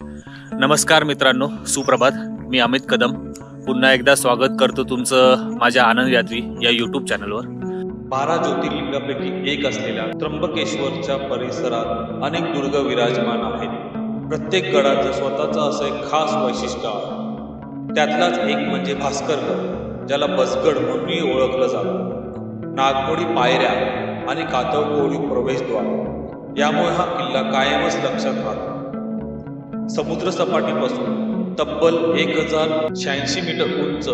नमस्कार मित्रांनो, सुप्रभात. मी अमित कदम पुन्हा एकदा स्वागत करतो तुमचं माझ्या आनंद यात्री या यूट्यूब चॅनलवर. 12 ज्योतिर्लिंगापैकी एक असलेल्या त्र्यंबकेश्वरच्या परिसरात अनेक दुर्ग विराजमान आहेत. प्रत्येक गडाचं स्वतःचं असं एक खास वैशिष्ट्य आहे. त्यातलाच एक म्हणजे भास्करगड, ज्याला बसगड म्हणूनही ओळखलं जातं. नागमोडी पायऱ्या आणि कातळकोडी प्रवेशद्वार यामुळे हा किल्ला कायमच लक्षात राहतो. समुद्र सपाटीपासून तब्बल 1086 मीटर उंच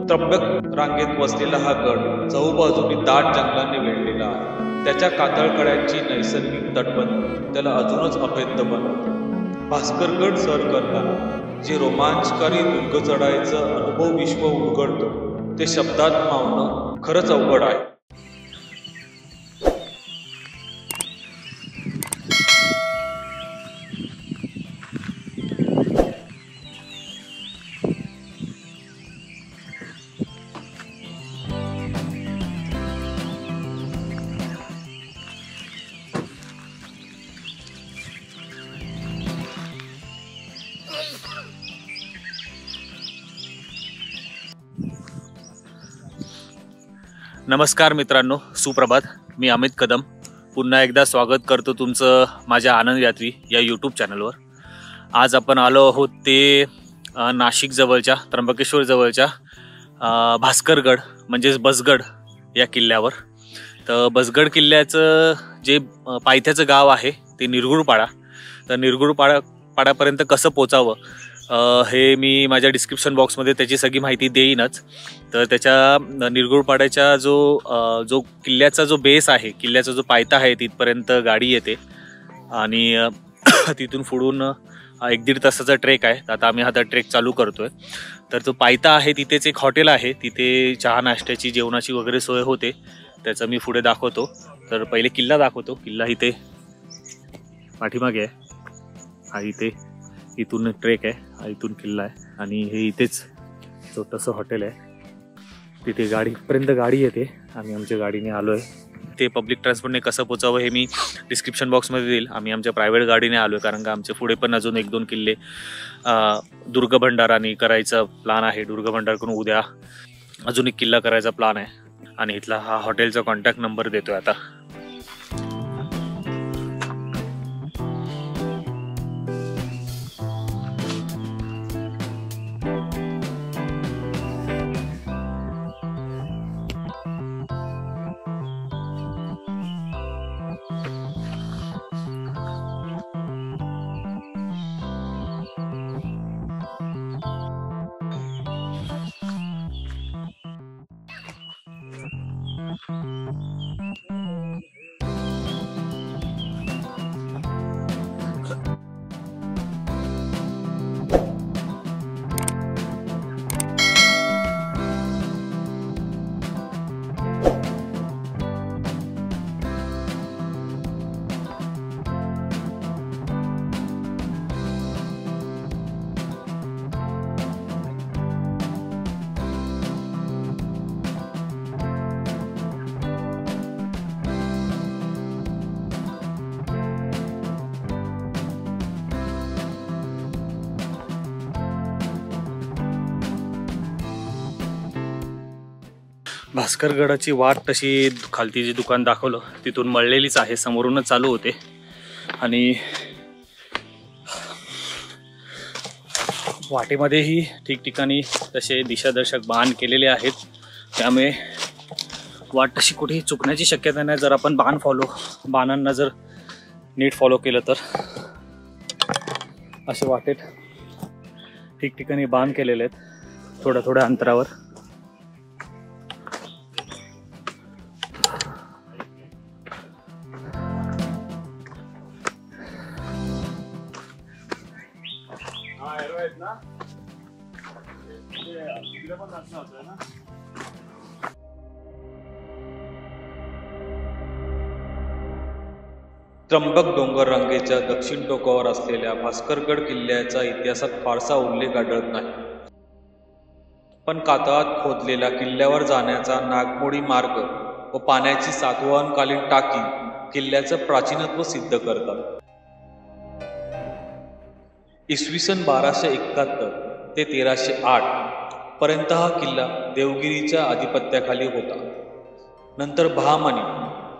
त्र्यंबक रांगेत वसलेला हा गड चहूबाजूनी दाट जंगलाने वेढलेला आहे. त्याच्या कातळकड्यांची नैसर्गिक तटबंदी त्याला अजूनच अभेद्य बनवते. भास्करगड सर करताना जे रोमांचकारी दुर्ग चढाईचं अनुभव विश्व उलगडतो ते शब्दात मावणं खरंच अवघड आहे. नमस्कार मित्रांनो, सुप्रभात. मी अमित कदम पुन्हा एकदा स्वागत करतो तुमचं माझ्या आनंद यात्री या यूट्यूब चॅनलवर. आज आपण आलो आहोत ते नाशिक जवळच्या त्र्यंबकेश्वर जवळच्या भास्करगड म्हणजेच बसगड या किल्ल्यावर. तर बसगड किल्ल्याचं जे पायथ्याचं गाव आहे ते निरगुडपाडा. तर निरगुडपाड्यापर्यंत कसं पोचावं हे मी माझ्या डिस्क्रिप्शन बॉक्समध्ये त्याची सगळी माहिती देईनच. तर त्याच्या निरगुडपाड्याच्या जो किल्ल्याचा जो बेस आहे, किल्ल्याचा जो पायथा आहे तिथपर्यंत गाडी येते आणि तिथून पुढून 1-1.5 तासाचा ट्रेक आहे. आता आम्ही हा ट्रेक चालू करतोय. तर जो पायथा आहे तिथेच एक हॉटेल आहे, तिथे चहा नाश्त्याची जेवणाची वगैरे सोय होते. त्याचं मी पुढे दाखवतो. तर पहिले किल्ला दाखवतो. किल्ला इथे पाठीमागे आहे. हा इथून ट्रेक आहे, हा इथून किल्ला आहे आणि हे इथेच छोटंसं हॉटेल आहे. तिथे गाडीपर्यंत गाडी येते. आम्ही आमच्या गाडीने आलो आहे. ते पब्लिक ट्रान्सपोर्टने कसं पोचावं हे मी डिस्क्रिप्शन बॉक्समध्ये देईल. आम्ही आमच्या प्रायव्हेट गाडीने आलो आहे कारण का आमचे पुढे पण अजून 1-2 किल्ले दुर्ग भंडाराने करायचा प्लान आहे. दुर्ग भंडारकडून उद्या अजून एक किल्ला करायचा प्लान आहे आणि इथला हा हॉटेलचा कॉन्टॅक्ट नंबर देतोय आता. भास्करगडाची वाट तशी खालती जे दुकान दाखवलं तिथून मळलेलीच आहे, समोरूनच चालू होते आणि वाटेमध्येही ठिकठिकाणी तसे दिशादर्शक बाण केलेले आहेत. त्यामुळे वाट तशी कुठेही चुकण्याची शक्यता नाही जर आपण बाणांना जर नीट फॉलो केलं तर. असे वाटेत ठिकठिकाणी बाण केलेले आहेत थोड्या अंतरावर. त्र्यंबक डोंगर रांगेच्या दक्षिण टोकावर असलेल्या भास्करगड किल्ल्याचा इतिहासात फारसा उल्लेख आढळत नाही. पण कातळात खोदलेला किल्ल्यावर जाण्याचा नागमोडी मार्ग व पाण्याची सातवाहनकालीन टाकी किल्ल्याचं प्राचीनत्व सिद्ध करतात. इसवी सन 1271 ते 1308 पर्यंत हा किल्ला देवगिरीच्या आधिपत्याखाली होता. नंतर बहामनी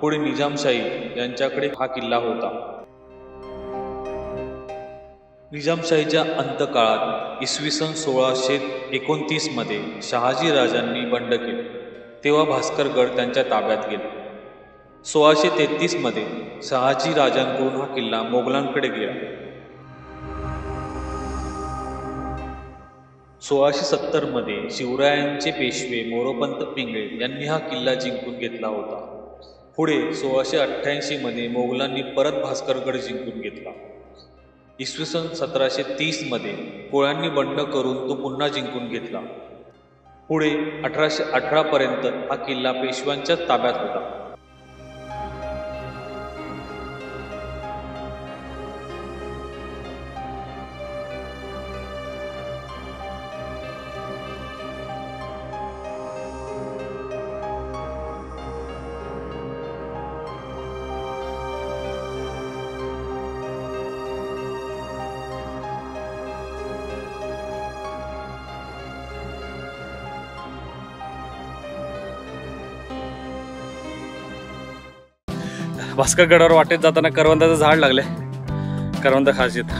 पुढे निजामशाही यांच्याकडे हा किल्ला होता. निजामशाहीच्या अंतकाळात इसवी सन 1629 मध्ये शहाजी राजांनी बंड केले तेव्हा भास्करगड त्यांच्या ताब्यात गेले. 1633 मध्ये शहाजी राजांकडून हा किल्ला मोगलांकडे गेला. 1670 मध्ये शिवरायांचे पेशवे मोरोपंत पिंगळे यांनी हा किल्ला जिंकून घेतला होता. पुढे 1688 मध्ये मोगलांनी परत भास्करगड जिंकून घेतला. इसवी सन 1730 मध्ये कोळ्यांनी बंड करून तो पुन्हा जिंकून घेतला. पुढे 1818 पर्यंत हा किल्ला पेशव्यांच्याच ताब्यात होता. भास्करगडावर वाटेत जाताना करवंदाचं झाड लागले. करवंद खास येत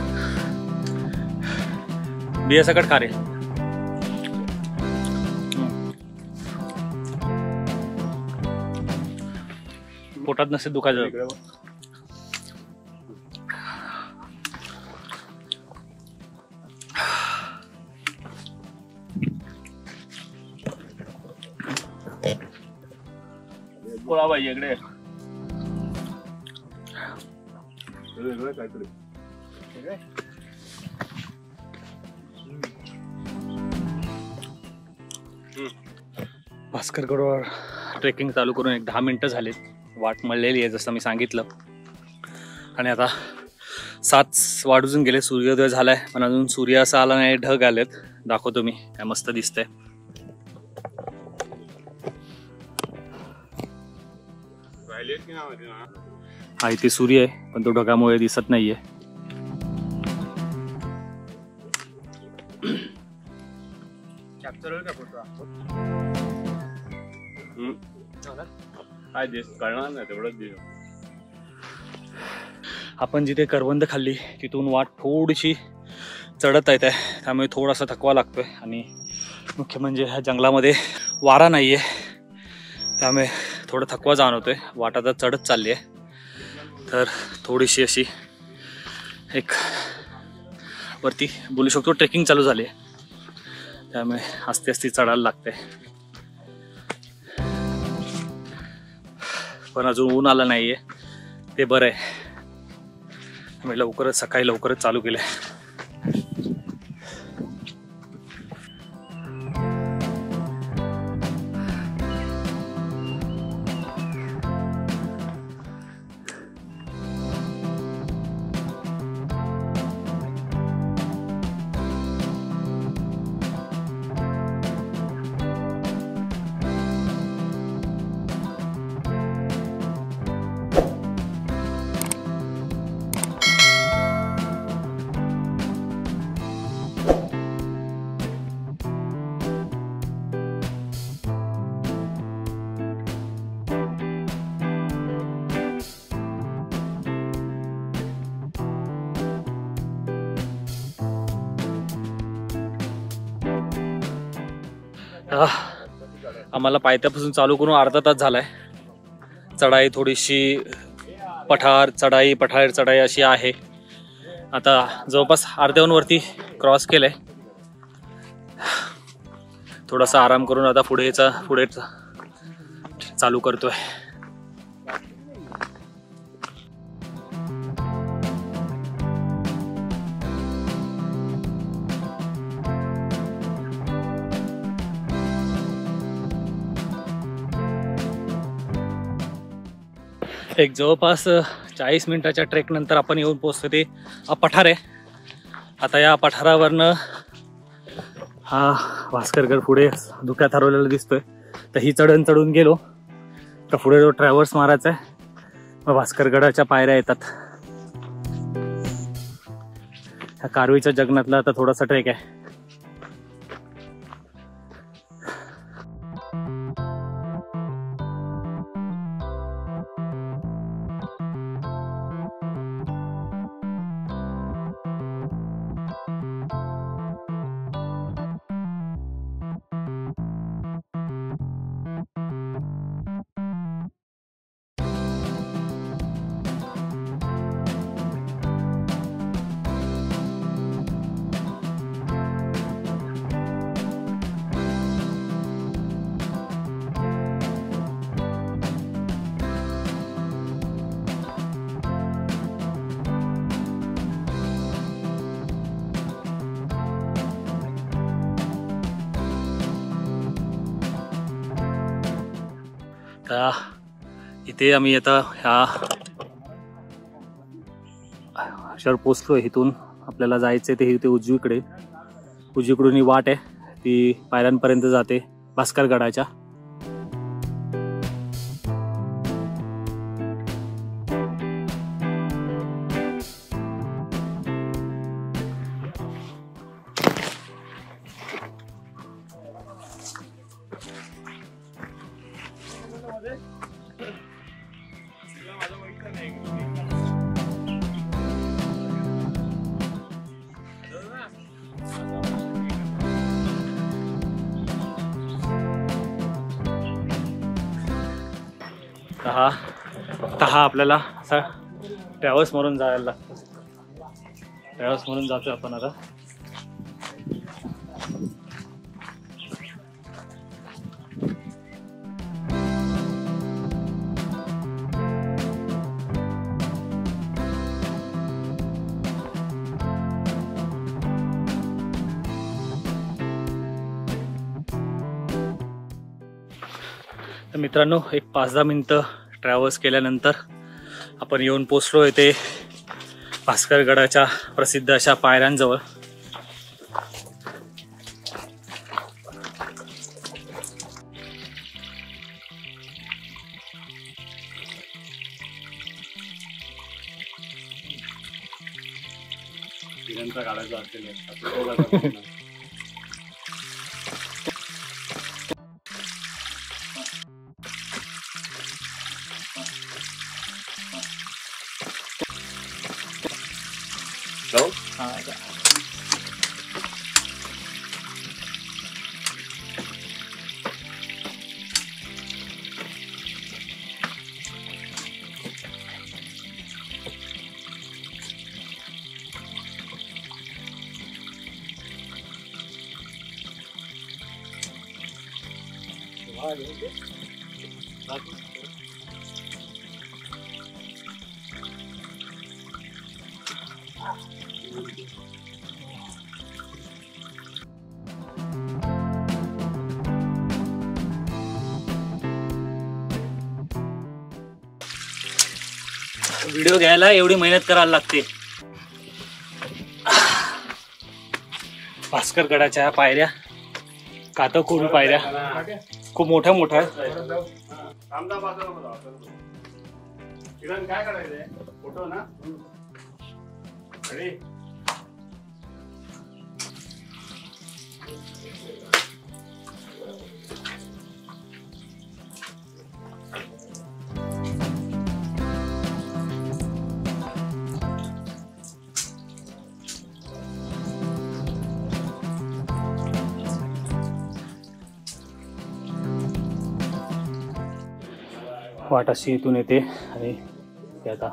बिया सकट खारे. पोटात नसेल दुखायचं. बोला बाई इकडे काहीतरी भास्करगडवर ट्रेकिंग चालू करून एक 10 मिनिटं झालीत. वाट मळलेली आहे जसं मी सांगितलं. आणि आता 7 वाजून गेले. सूर्योदय झालाय पण अजून सूर्य असा आला नाही. ढग आलेत. दाखवतो मी काय मस्त दिसतंय. हा इथे सूर्य आहे पण तो ढगामुळे दिसत नाहीये. आपण जिथे करवंद खाल्ली तिथून वाट थोडीशी चढत आहे त्यामुळे थोडासा थकवा लागतोय. आणि मुख्य म्हणजे ह्या जंगलामध्ये वारा नाहीये त्यामुळे थोडा थकवा जाणवतोय. वाट आता चढत चालली आहे तर थोडीशी अशी एक वरती बोलू शकतो ट्रेकिंग चालू झाली आहे. त्यामुळे आस्ते आस्ते चढायला लागते. पण अजून ऊन आलं नाहीये ते बरं आहे. मी सकाळी लवकरच चालू केलंय. आम्हाला पायथ्यापासून चालू करून अर्धा तास झालाय. चढाई थोडीशी पठार चढाई अशी आहे. आता जवळपास अर्ध्याहून वरती क्रॉस केलंय. थोडासा आराम करून आता पुढे चालू करतोय. एक जवळपास 40 मिनिटाच्या ट्रेक नंतर आपण येऊन पोहोचतो ते पठार आहे. आता या पठारावरनं हा भास्करगड पुढे धुक्यात हरवलेला दिसतोय. तर ही चढून गेलो तर पुढे जो ट्रॅव्हर्स मारायचा आहे मग भास्करगडाच्या पायऱ्या येतात. कारवीच्या जंगलातला आता थोडासा ट्रेक आहे. इथे आम्ही आता ह्या अशावर पोचलोय. इथून आपल्याला जायचंय ते इथे उजवीकडून ही वाट आहे, ती पायऱ्यांपर्यंत जाते भास्करगडाच्या. हा आपल्याला असा ट्रॅव्हल्स म्हणून जायला लागतं. ट्रॅव्हल्स म्हणून जातोय आपण आता. तर मित्रांनो, एक 5-10 मिनिटं ट्रॅव्हल्स केल्यानंतर आपण येऊन पोचलो येथे भास्करगडाच्या प्रसिद्ध अशा पायऱ्यांजवळ. व्हिडिओ घ्यायला एवढी मेहनत करायला लागते. भास्करगडाच्या पायऱ्या, कातळखोल पायऱ्या खूप मोठ्या मोठ्या आहेत. वाट अशी इथून येते आणि ते आता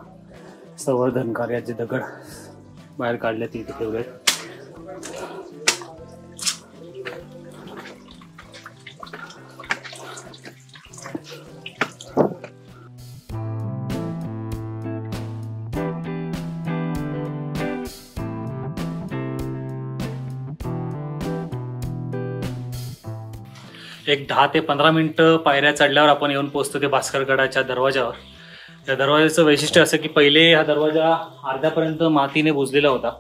संवर्धन कार्याचे दगड बाहेर काढले ते इथे ठेवले. एक 10 ते 15 मिनिटं पायऱ्या चढल्यावर आपण येऊन पोहोचतो ते भास्करगडाच्या दरवाजावर. त्या दरवाजाचं वैशिष्ट्य असं की पहिले हा दरवाजा अर्ध्यापर्यंत मातीने बुजलेला होता,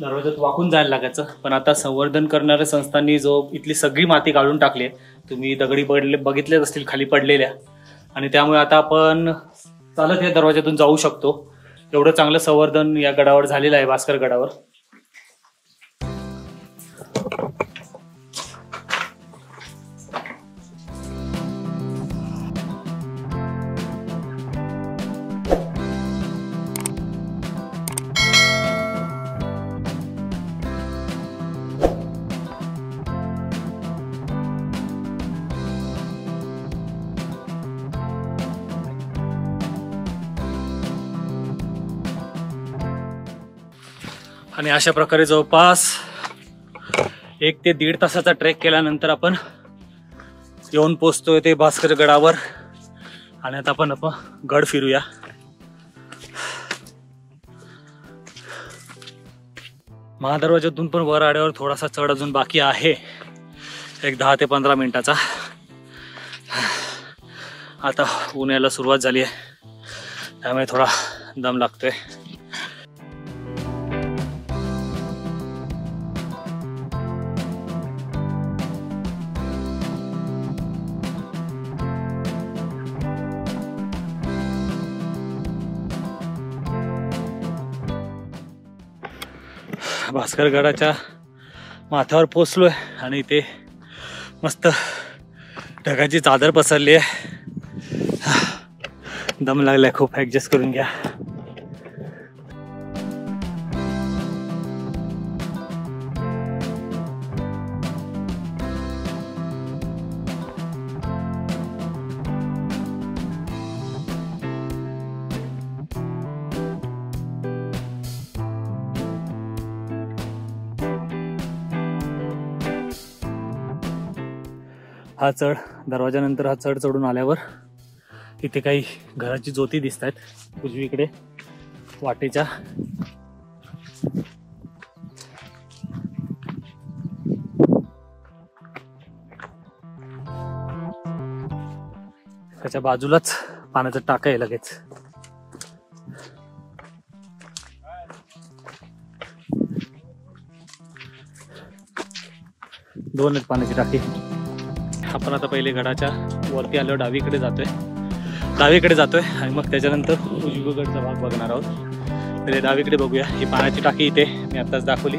दरवाजात वाकून जायला लागायचं. पण आता संवर्धन करणाऱ्या संस्थांनी जो इथली सगळी माती काढून टाकली आहे, तुम्ही दगडी बघितलेच असतील खाली पडलेल्या, आणि त्यामुळे आता आपण चालत या दरवाजातून जाऊ शकतो. एवढं चांगलं संवर्धन या गडावर झालेलं आहे भास्करगडावर. आणि अशा प्रकारे जवळपास 1 ते 1.5 तासाचा ट्रेक केल्यानंतर आपण येऊन पोचतोय ते भास्कर गडावर. आणि आता आपण गड फिरूया. महादरवाज्यातून पण वर आड्यावर थोडासा चढ अजून बाकी आहे, एक 10 ते 15 मिनिटाचा. आता ऊन यायला सुरुवात झाली आहे, त्यामुळे थोडा दम लागतोय. भास्करगडाच्या माथ्यावर पोचलोय आणि इथे मस्त ढगाची चादर पसरली आहे. दम लागलाय खूप, ऍडजस्ट करून घ्या. हा चढ दरवाजानंतर हा चढ चढून आल्यावर इथे काही घराची ज्योती दिसत आहेत उजवीकडे वाटेच्या. त्याच्या बाजूलाच पाण्याचं टाका आहे लगेच. दोन आहेत पाण्याची टाकी. आपण आता पहिले गडाच्या वरती आलो, डावीकडे जातोय आणि मग त्याच्यानंतर उजवीकडचा भाग बघणार आहोत. पहिले डावीकडे बघूया. ही पाण्याची टाकी इथे मी आत्ताच दाखवली,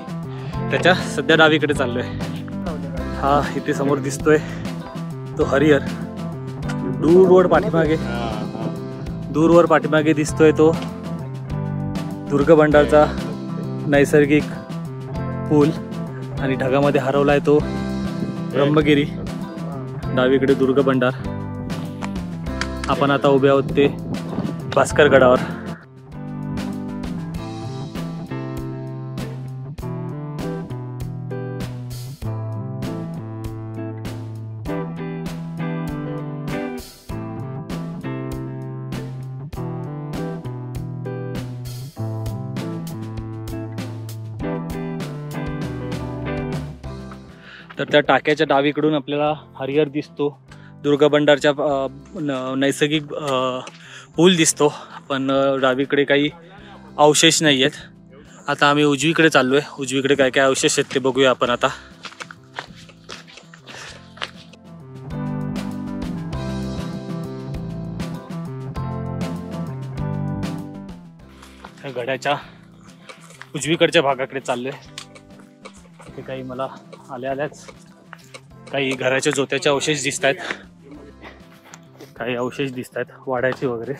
त्याच्या सध्या डावीकडे चाललोय. हा इथे समोर दिसतोय तो हरिहर. दूरवर पाठीमागे दिसतोय तो दुर्गबंडारचा नैसर्गिक पूल आणि ढगामध्ये हरवलाय तो ब्रह्मगिरी. डावीकडे दुर्गबंडार. आपण आता उभे आहोत ते भास्करगडावर. तर त्या टाक्याच्या डावीकडून आपल्याला हरिहर दिसतो, दुर्गबंडारच्या नैसर्गिक पूल दिसतो, पण डावीकडे काही अवशेष नाही आहेत. आता आम्ही उजवीकडे चाललोय. उजवीकडे काय काय अवशेष आहेत ते बघूया आपण आता. गडाच्या उजवीकडच्या भागाकडे चाललोय. तिथे काही मला आल्याच काही घराच्या जोत्याचे अवशेष दिसत आहेत, काही अवशेष दिसत आहेत वाड्याचे वगैरे.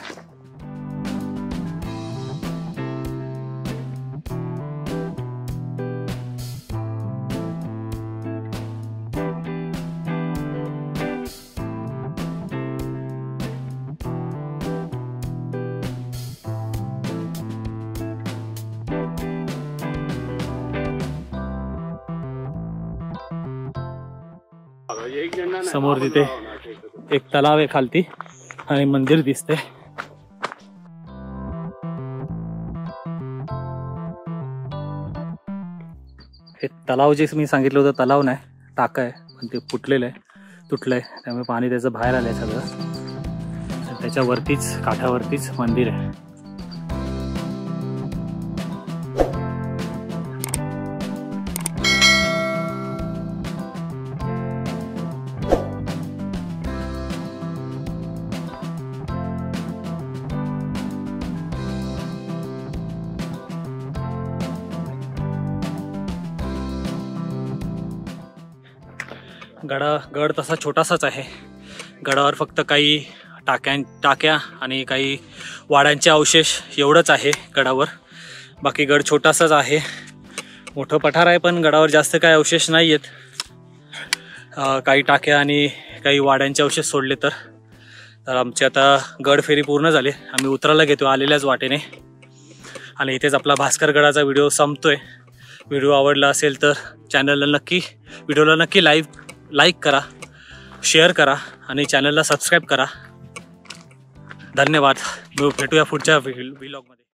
समोर तिथे एक तलाव आहे खालती आणि मंदिर दिसते. हे तलाव जे मी सांगितलं होतं तलाव नाही, टाका आहे, पण ते फुटलेलं आहे, तुटलंय, त्यामुळे पाणी त्याचं बाहेर आलंय सगळं. त्याच्यावरतीच काठावरतीच मंदिर आहे. गड तसा छोटासाच आहे. गडावर फक्त काही टाक्या आणि काही वाड्यांचे अवशेष एवढंच आहे गडावर. बाकी गड छोटासाच आहे. मोठं पठार आहे पण गडावर जास्त काही अवशेष नाही आहेत. काही टाक्या आणि काही वाड्यांचे अवशेष सोडले तर आमची आता गड फेरी पूर्ण झाली. आम्ही उतरायला घेतो आलेल्याच वाटेने आणि इथेच आपला भास्करगडाचा व्हिडिओ संपतोय. व्हिडिओ आवडला असेल तर व्हिडिओला नक्की लाईक करा, शेअर करा आणि चॅनलला सबस्क्राईब करा. धन्यवाद. भेटूया पुढच्या व्लॉगमध्ये.